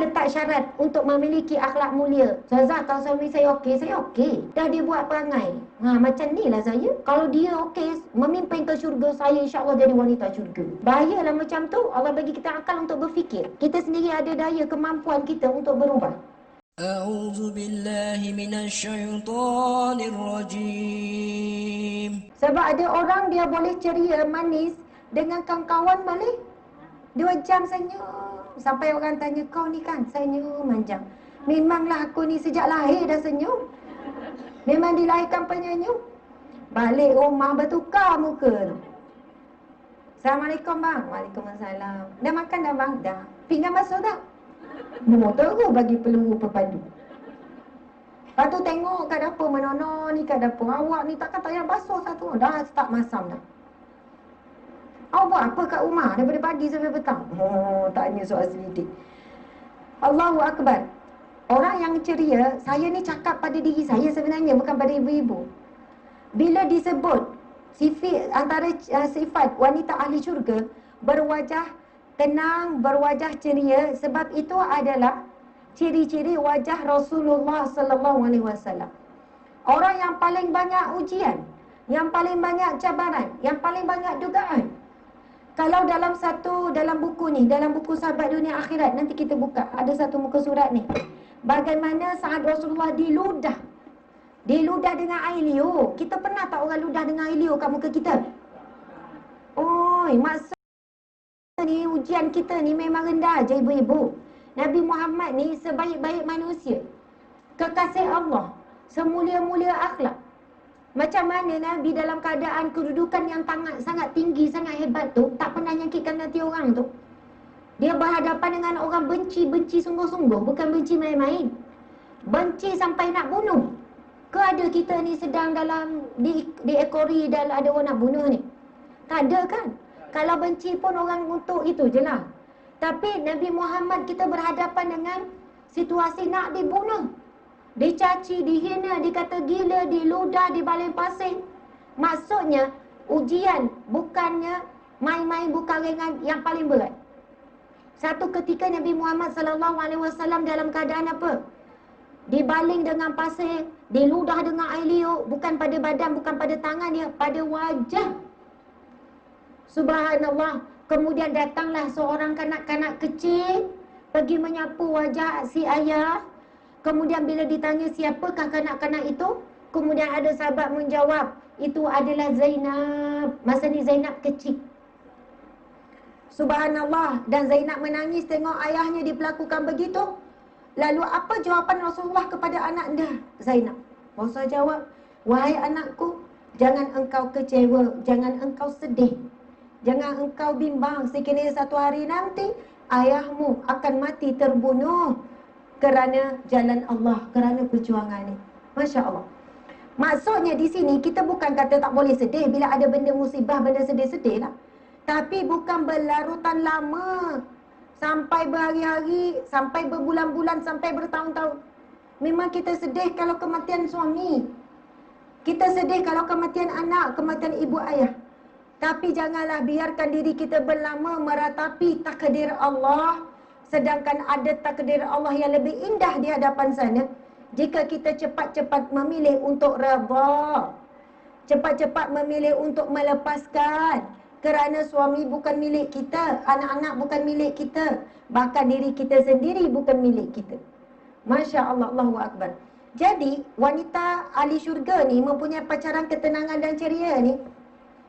letak syarat untuk memiliki akhlak mulia. Ustazah, kalau suami saya okey. Dah dia buat perangai. Macam ni lah saya. Kalau dia okey, memimpin ke syurga, saya insya-Allah jadi wanita syurga. Bahayalah macam tu. Allah bagi kita akal untuk berfikir. Kita sendiri ada daya kemampuan kita untuk berubah. A'udzu billahi minasyaitonir rajim. Sebab ada orang dia boleh ceria, manis dengan kawan-kawan boleh 2 jam senyum. Sampai orang tanya, kau ni kan senyum manjang. Memanglah aku ni sejak lahir dah senyum. Memang dilahirkan penyanyum. Balik rumah bertukar muka tu. Assalamualaikum bang. Waalaikumsalam. Dah makan dah bang? Dah. Pinggan basuh tak? Terus bagi peluru perpadu. Lepas tu tengok kat dapur, menono ni kat dapur. Awak ni takkan tak payah basuh satu. Dah start masam dah. Awak buat apa kat rumah daripada pagi sampai petang? Tanya soal selidik. Allahu Akbar. Orang yang ceria, saya ni cakap pada diri saya sebenarnya, bukan pada ibu-ibu. Bila disebut sifat antara sifat wanita ahli syurga, berwajah tenang, berwajah ceria, sebab itu adalah ciri-ciri wajah Rasulullah sallallahu alaihi wasallam. Orang yang paling banyak ujian, yang paling banyak cabaran, yang paling banyak dugaan. Kalau dalam buku ni, dalam buku Sahabat Dunia Akhirat, nanti kita buka, ada satu muka surat ni. Bagaimana saat Rasulullah diludah dengan air liur. Kita pernah tak orang ludah dengan air liur kat muka kita? Maksud ni ujian kita ni memang rendah je ibu-ibu. Nabi Muhammad ni sebaik-baik manusia, kekasih Allah, semulia-mulia akhlak. Macam mana Nabi dalam keadaan kedudukan yang sangat tinggi, sangat hebat tu, tak pernah nyakitkan hati orang tu. Dia berhadapan dengan orang benci sungguh-sungguh, bukan benci main-main. Benci sampai nak bunuh. Ke ada kita ni sedang dalam diekori dan ada orang nak bunuh ni? Tak ada kan? Kalau benci pun orang untuk itu je lah. Tapi Nabi Muhammad kita berhadapan dengan situasi nak dibunuh. Dicaci, dihina, dikata gila, diludah, dibaling pasir. Maksudnya ujian bukannya main-main, bukan ringan, yang paling berat. Satu ketika Nabi Muhammad sallallahu alaihi wasallam dalam keadaan apa? Dibaling dengan pasir, diludah dengan air liur, bukan pada badan, bukan pada tangan dia, pada wajah. Subhanallah. Kemudian datanglah seorang kanak-kanak kecil pergi menyapu wajah si ayah. Kemudian bila ditanya siapakah kanak-kanak itu, kemudian ada sahabat menjawab, itu adalah Zainab. Masa ni Zainab kecil. Subhanallah. Dan Zainab menangis tengok ayahnya diperlakukan begitu. Lalu apa jawapan Rasulullah kepada anak dia Zainab? Rasul jawab, wahai anakku, jangan engkau kecewa, jangan engkau sedih, jangan engkau bimbang. Sekiranya satu hari nanti ayahmu akan mati terbunuh kerana jalan Allah, kerana perjuangan ni. Masya Allah. Maksudnya di sini kita bukan kata tak boleh sedih bila ada benda musibah, benda sedih-sedih lah. Tapi bukan berlarutan lama, sampai berhari-hari, sampai berbulan-bulan, sampai bertahun-tahun. Memang kita sedih kalau kematian suami, kita sedih kalau kematian anak, kematian ibu ayah. Tapi janganlah biarkan diri kita berlama meratapi takdir Allah, sedangkan ada takdir Allah yang lebih indah di hadapan sana. Jika kita cepat-cepat memilih untuk redha, cepat-cepat memilih untuk melepaskan, kerana suami bukan milik kita, anak-anak bukan milik kita, bahkan diri kita sendiri bukan milik kita. Masya Allah, Allahu Akbar. Jadi wanita ahli syurga ni mempunyai pacaran ketenangan dan ceria ni.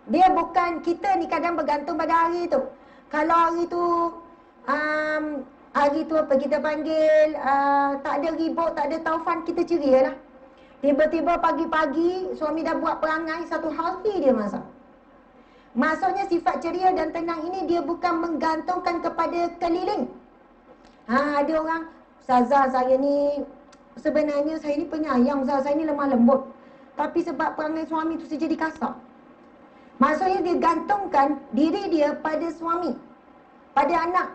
Dia bukan, kita ni kadang bergantung pada hari tu. Kalau hari tu apa kita panggil, tak ada ribut, tak ada taufan, kita ceria lah. Tiba-tiba pagi-pagi suami dah buat perangai, satu hari dia masak. Maksudnya sifat ceria dan tenang ini dia bukan menggantungkan kepada keliling. Ada orang, Ustazah saya ni, sebenarnya saya ni penyayang, Ustazah saya ni lemah lembut, tapi sebab perangai suami tu saya jadi kasar. Maksudnya dia gantungkan diri dia pada suami, pada anak.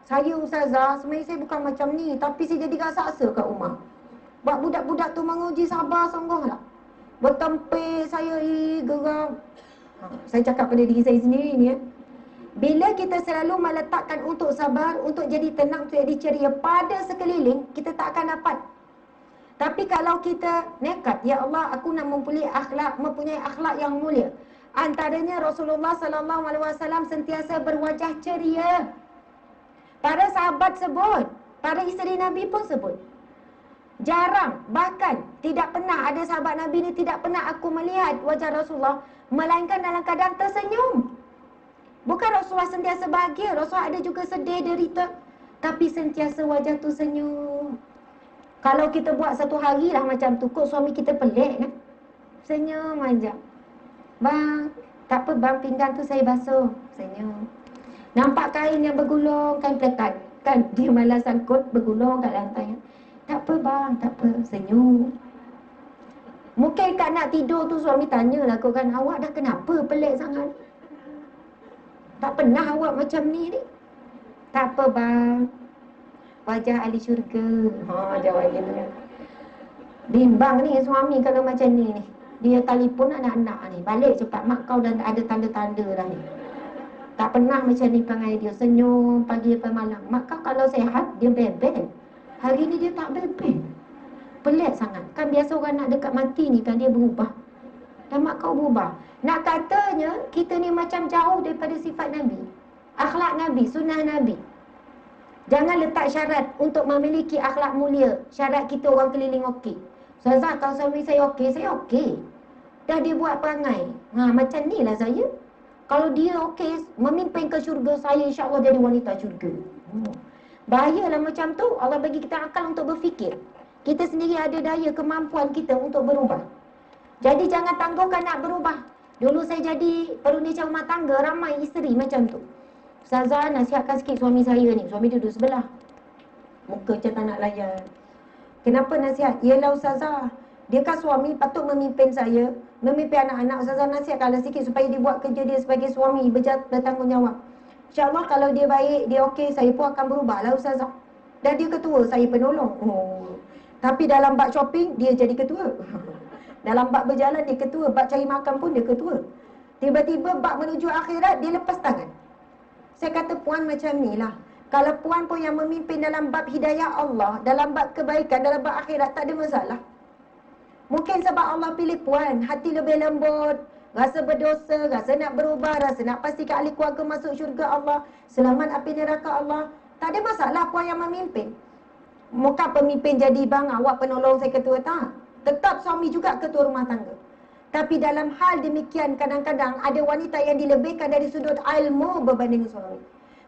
Saya Ustazah, sebenarnya saya bukan macam ni, tapi saya jadi kasar kat rumah. Buat budak-budak tu menguji sabar sungguh lah. Bertempih saya geram. Saya cakap pada diri saya sendiri ni Bila kita selalu meletakkan untuk sabar, untuk jadi tenang, untuk jadi ceria pada sekeliling, kita tak akan dapat. Tapi kalau kita nekat, ya Allah, aku nak mempunyai akhlak yang mulia. Antaranya Rasulullah sallallahu alaihi wasallam sentiasa berwajah ceria. Para sahabat sebut, para isteri Nabi pun sebut. Jarang, bahkan tidak pernah ada sahabat Nabi ni tidak pernah aku melihat wajah Rasulullah melainkan dalam keadaan tersenyum. Bukan Rasulullah sentiasa bahagia, Rasulullah ada juga sedih, derita, tapi sentiasa wajah tu senyum. Kalau kita buat satu hari lah macam tu, kok suami kita pelik kan? Senyum aja. Bang, tak apa bang, pinggan tu saya basuh. Senyum. Nampak kain yang bergulung, kain plekat. Kan dia malah sangkut bergulung kat lantai. Tak apa bang, tak apa. Senyum. Mungkin kat nak tidur tu suami tanyalah kau kan, awak dah kenapa pelik sangat? Tak pernah awak macam ni ni. Tak apa bang. Wajah ahli syurga. Jawab dia tu. Bimbang ni suami kalau macam ni. Dia telefon anak-anak ni. Balik cepat, mak kau dah ada tanda-tanda dah ni. Tak pernah macam ni perangai dia. Senyum pagi sampai malam. Mak kau kalau sehat, dia bebel. Hari ni dia tak bebel. Pelik sangat. Kan biasa orang nak dekat mati ni kan dia berubah. Dan mak kau berubah. Nak katanya, kita ni macam jauh daripada sifat Nabi. Akhlak Nabi, sunnah Nabi. Jangan letak syarat untuk memiliki akhlak mulia. Syarat kita orang keliling okey. Ustazah, kalau suami saya okey. Dah dia buat perangai. Macam ni lah saya. Kalau dia okey, memimpin ke syurga, saya insya-Allah jadi wanita syurga. Bahayalah macam tu. Allah bagi kita akal untuk berfikir. Kita sendiri ada daya kemampuan kita untuk berubah. Jadi jangan tangguhkan nak berubah. Dulu saya jadi perunicah rumah tangga, ramai isteri macam tu. Ustazah, nasihatkan sikit suami saya ni. Suami duduk sebelah. Muka macam tak nak layan. Kenapa nasihat? Yelah Ustazah, dia kan suami patut memimpin saya, memimpin anak-anak. Ustazah nasihatkanlah sikit supaya dia buat kerja dia sebagai suami, bertanggungjawab. InsyaAllah kalau dia baik, dia okey, saya pun akan berubah lah Ustazah. Dan dia ketua, saya penolong. Tapi dalam bab shopping, dia jadi ketua. Dalam bab berjalan, dia ketua. Bab cari makan pun dia ketua. Tiba-tiba bab menuju akhirat, dia lepas tangan. Saya kata puan macam ni lah. Kalau puan pun yang memimpin dalam bab hidayah Allah, dalam bab kebaikan, dalam bab akhirat, tak ada masalah. Mungkin sebab Allah pilih puan, hati lebih lembut, rasa berdosa, rasa nak berubah, rasa nak pastikan ahli keluarga masuk syurga Allah, selamat api neraka Allah. Tak ada masalah puan yang memimpin. Bukan pemimpin jadi bang, awak penolong saya ketua, tak. Tetap suami juga ketua rumah tangga. Tapi dalam hal demikian, kadang-kadang ada wanita yang dilebihkan dari sudut ilmu berbanding suami.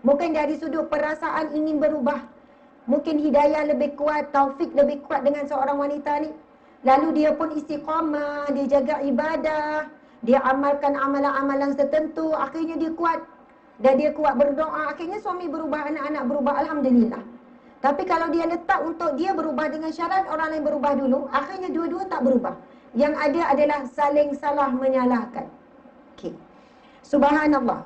Mungkin dari sudut perasaan ingin berubah. Mungkin hidayah lebih kuat, taufik lebih kuat dengan seorang wanita ni. Lalu dia pun istiqamah, dia jaga ibadah, dia amalkan amalan-amalan tertentu, akhirnya dia kuat. Dan dia kuat berdoa, akhirnya suami berubah, anak-anak berubah, alhamdulillah. Tapi kalau dia letak untuk dia berubah dengan syarat orang lain berubah dulu, akhirnya dua-dua tak berubah. Yang ada adalah saling salah menyalahkan. Okey. Subhanallah.